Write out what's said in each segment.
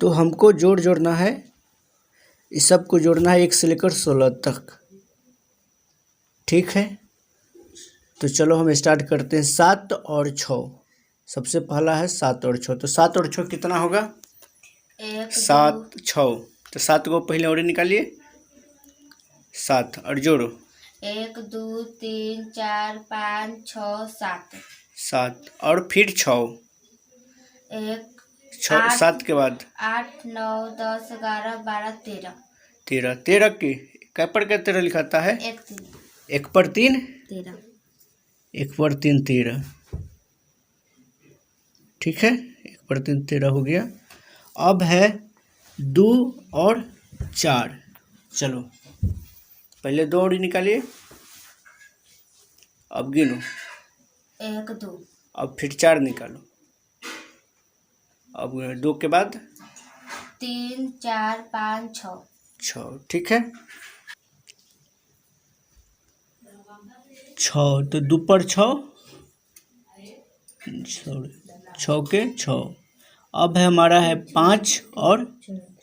तो हमको जोड़ना है, इस सब को जोड़ना है 1 से लेकर 16 तक। ठीक है, तो चलो हम स्टार्ट करते हैं। 7 और 6, सबसे पहला है 7 और 6। तो 7 और 6 कितना होगा? 7 6। तो 7 को पहले और निकालिए, 7 और जोड़ो। 1 2 3 4 5 6 7। 7 और फिर 6, 7 के बाद 8 9 10 11 12 13। 13 की क्या पर क्या 13 लिखाता है? 1 पर 3 13। 1 पर 3 13। ठीक है, 1 पर 3 13 हो गया। अब है 2 और 4। चलो पहले 2 और निकालिए, अब गिनो। 1 2। अब फिर 4 निकालो, अब 2 के बाद 3 4 5 6। ठीक है, 6। तो 2 पर 6 6 के 6। अब है हमारा है 5 और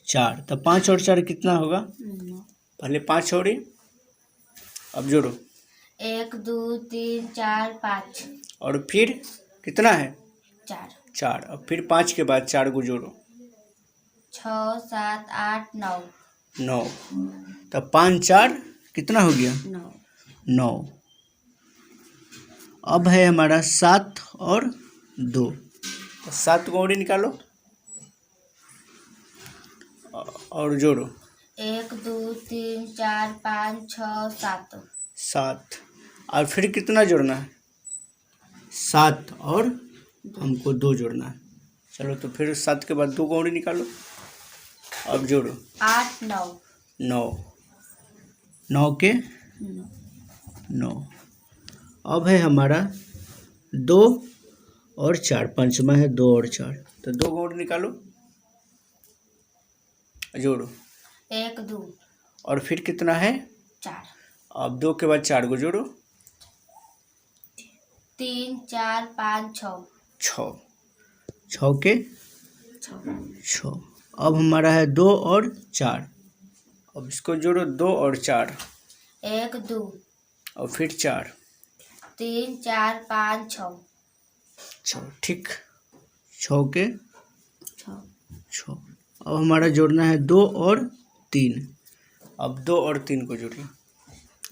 4। तो 5 और 4 कितना होगा? पहले 5 और अब जोड़ो। 1 2 3 4 5। और फिर कितना है? 4। अब फिर 5 के बाद 4 को जोड़ो। 6 7 8 9। तो 5 4 कितना हो गया? 9। अब है हमारा 7 और 2। तो 7 को और निकालो और जोड़ो। 1 2 3 4 5 6 7। और फिर कितना जोड़ना है? 7 और हमको 2 जोड़ना है। चलो तो फिर 7 के बाद 2 को और निकालो, अब जोड़ो। 8 9। 9 के 9। अब है हमारा 2 और 4, पंचमा है 2 और 4। तो 2 को और निकालो, जोड़ो। 1 2। और फिर कितना है? 4। अब 2 के बाद 4 को जोड़ो। 3 4 5 6। 6 के 6। अब हमारा है 2 और 4। अब इसको जोड़ो, 2 और 4। 1 2। और फिर 4। 3 4 5 6। ठीक, 6 के 6। अब हमारा जोड़ना है 2 और 3। अब 2 और 3 को जोड़िए,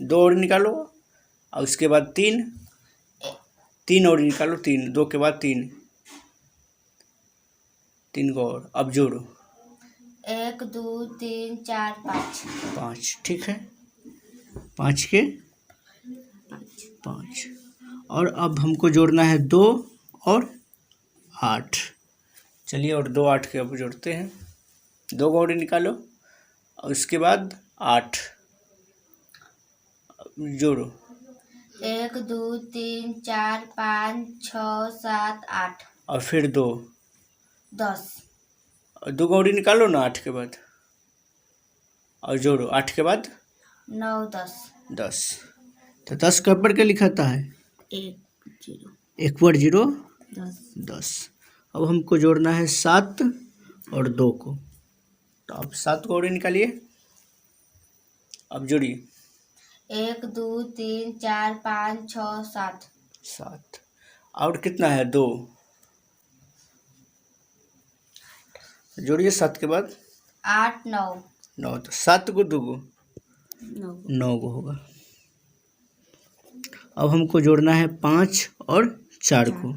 2 और निकालो और उसके बाद 3 और निकालो, 2 के बाद 3 को और अब जोड़ो। 1 2 3 4 5। ठीक है, 5 के 5। और अब हमको जोड़ना है 2 और 8। चलिए, और 2 8 के अब जोड़ते हैं। 2 को और निकालो और उसके बाद 8 जोड़ो। 1 2 3 4 5 6 7 8। और फिर 2 10। और 2 को और निकालो ना 8 के बाद और जोड़ो। 8 के बाद 9 10। तो 10 कब पर के लिखाता है? 1 पर 0 10। अब हमको जोड़ना है 7 और 2 को। तो अब 7 को और निकालिए, अब जोड़िए। 1 2 3 4 5 6 7। और कितना है? 2 जोड़िए। 7 के बाद 8 9। तो 7 को 2 को 9 को होगा। अब हमको जोड़ना है 5 और 4 को।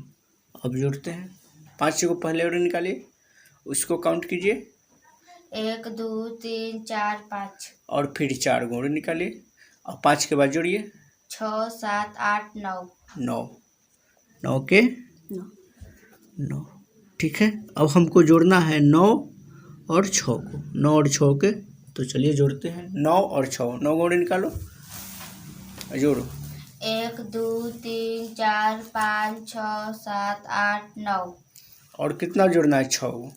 अब जोड़ते हैं। 5 को पहले और निकालिए, उसको काउंट कीजिए। 1 2 3 4 5। और फिर 4 को और निकालिए और 5 के बाद जोड़िए। 6 7 8 9। 9 के 9। ठीक है, अब हमको जोड़ना है 9 और 6 को। 9 और 6 के, तो चलिए जोड़ते हैं। 9 और 6, 9 को और निकालो, जोड़ो। 1 2 3 4 5 6 7 8 9। और कितना जोड़ना है? 6 को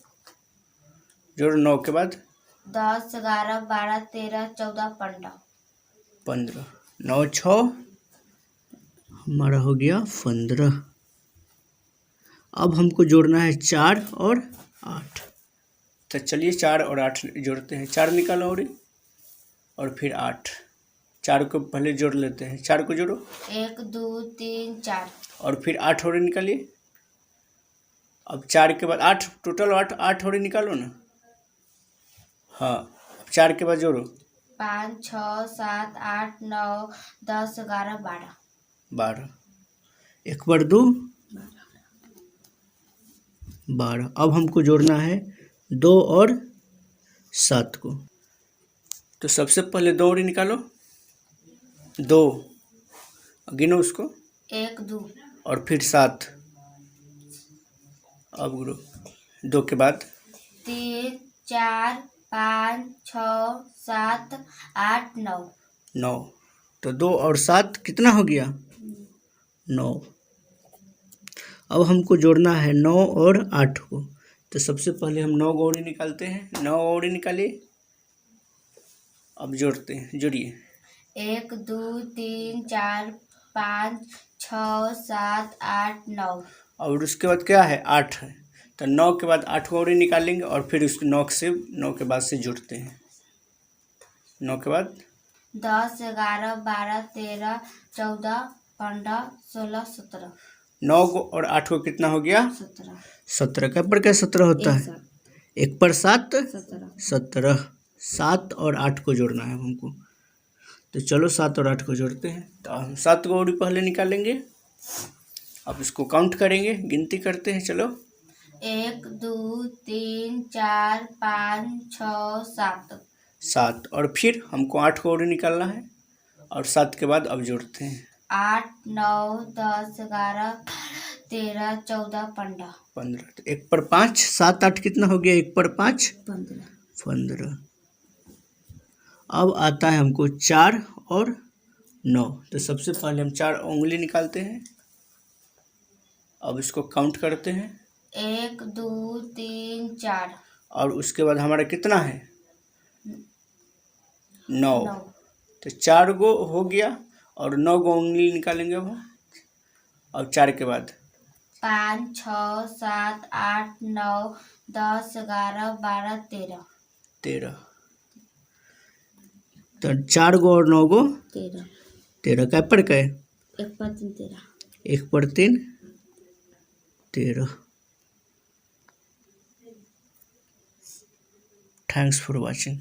जोड़ो। 9 के बाद 10 11 12 13 14 15। 9 6 हमारा हो गया 15। अब हमको जोड़ना है 4 और 8। तो चलिए 4 और 8 जोड़ते हैं। 4 निकालो और फिर 8। 4 को पहले जोड़ लेते हैं। 4 को जोड़ो। 1 2 3 4। और फिर 8 और निकालिए। अब 4 के बाद 8, टोटल 8 और निकालो ना। हाँ, अब 4 के बाद जोड़ो। 5 6 7 8 9 10 11 12। 12। 1 बार 2 12। अब हमको जोड़ना है 2 और 7 को। तो सबसे पहले 2 और निकालो। 2 गिनो उसको। 1 2। और फिर 7। अब गिनो 2 के बाद 3 4 5 6 7 8 9। 9। तो 2 और 7 कितना हो गया? 9। अब हमको जोड़ना है 9 और 8 को। तो सबसे पहले हम 9 गौरी निकालते हैं। 9 गौरी निकालिए। अब जोड़ते हैं, जोड़िए। 1 2 3 4 5 6 7 8 9। और उसके बाद क्या है? 8 है। तो 9 के बाद 8 गौरी निकालेंगे और फिर उसको 9 के बाद से जोड़ते हैं। 9 के बाद 10 11 12 13 14 15 16 17। 9 और 8 को कितना हो गया? 17। 17 का पर क्या 17 होता है? 1 पर 7 17। 7 और 8 को जोड़ना है हमको। तो चलो 7 और 8 को जोड़ते हैं। तो हम 7 गौरी पहले निकालेंगे। अब इसको काउंट करेंगे, गिनती करते हैं। चलो 1 2 3 4 5 6 7। 7। और फिर हमको 8 गौरी निकालना है और 7 के बाद अब जोड़ते हैं। 8 9 10 11 13 14 15। 15। तो 1 पर 5 7 8 कितना हो गया? 1 पर 5 15। अब आता है हमको 4 और 9। तो सबसे पहले हम 4 उंगली निकालते हैं। अब इसको काउंट करते हैं। 1 2 3 4। और उसके बाद हमारा कितना है? 9। तो 4 गो हो गया और 9 गो उंगली निकालेंगे अब हम। और 4 के बाद 5 6 7 8 9 10 11 12 13। 13। तो 4 गो और 9 गो 13 क्या पर क्या? 1 पर 3 13। 1 पर 3 13। Thanks for watching.